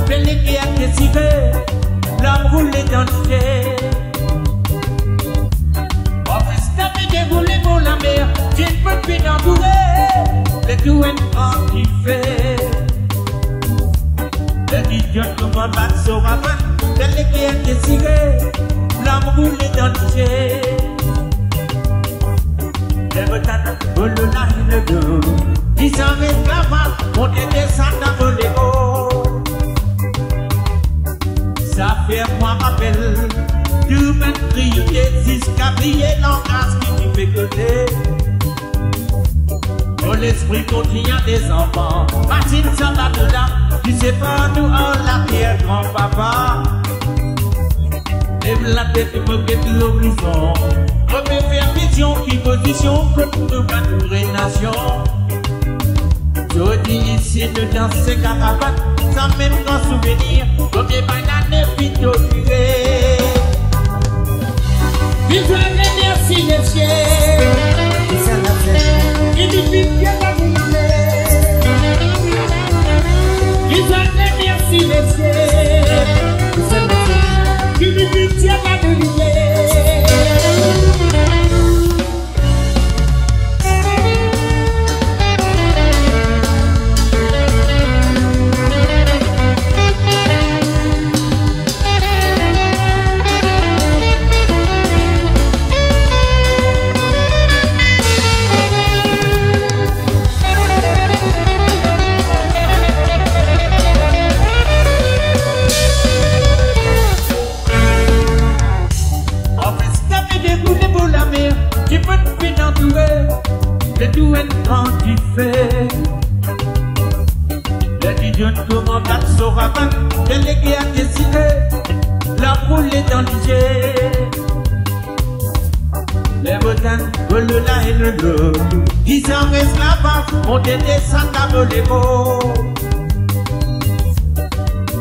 délégué à décider, l'homme roule dans le ciel. On fait stopper dérouler pour la mer, tu ne peux plus n'entourer, les douanes en kiffer. Les idiots comment battre sur la main, délégué à décider, l'homme roule dans le ciel. Les retards, oh le là et le dos, ils s'en restent là-bas, on descend dans le légo. Ça fait moi rappel, tout même crier, jusqu'à briller l'engage qui nous fait côté. Oh l'esprit contient des enfants, Martine s'en va de là, tu sais pas nous en la pierre grand-papa. Lève la tête, moquette l'horizon. Remets faire vision qui position pour nous battre nation. Je dis ici de danser caravane, sans même grand souvenir, comme des bananes vite au duré. Visualisez merci les cieux, il nous dit bien la boulonnée. Visualisez merci les cieux, il nous dit bien la boulonnée. Les douanes quand tu fais, les idiots comment battre sur ravin, délégué à décider, la poule est dans l'idée. Les retins, le là et le lot, ils en restent là-bas, on descend à voler beau.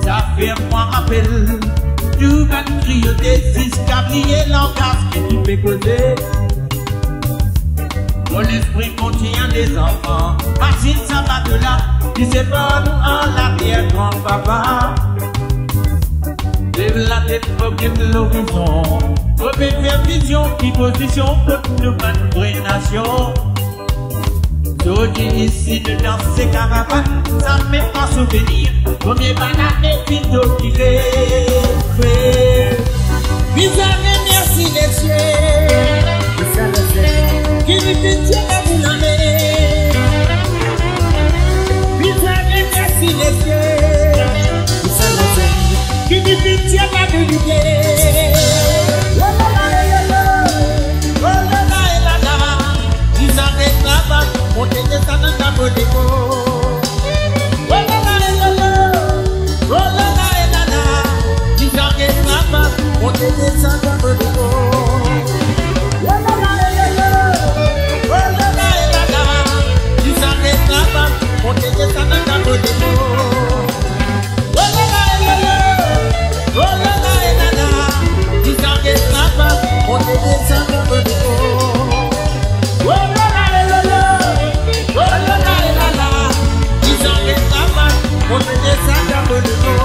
Ça fait moi rappel, tout va crier, jusqu'à briller l'engage qui nous fait causer. Mon esprit contient des enfants, Martine ça va de là, tu sais pas nous en l'arrière grand-papa. Lève la tête, moquette l'horizon, remets faire vision qui position pour nous battre nation. Je dis ici de danser caravane, ça me met en souvenir, premier banane et vite au filet. Visage merci les cieux, qui nous dit la boulonnée. Visage merci les cieux, qui nous dit la boulonnée. Oh là là et là là, ils arrêtent là-bas, on te descend dans ta bolégo. Oh là là et là là, oh là là et là là, ils arrêtent là-bas, on te descend dans ta bolégo. On te descend dans ta bolégo. Oh là là et là là, oh là là et là là, ils s'arrêtent là-bas, on te descend dans ta bolégo. Oh là là et là là, oh là là et là là, ils s'arrêtent là-bas, on te descend dans ta bolégo.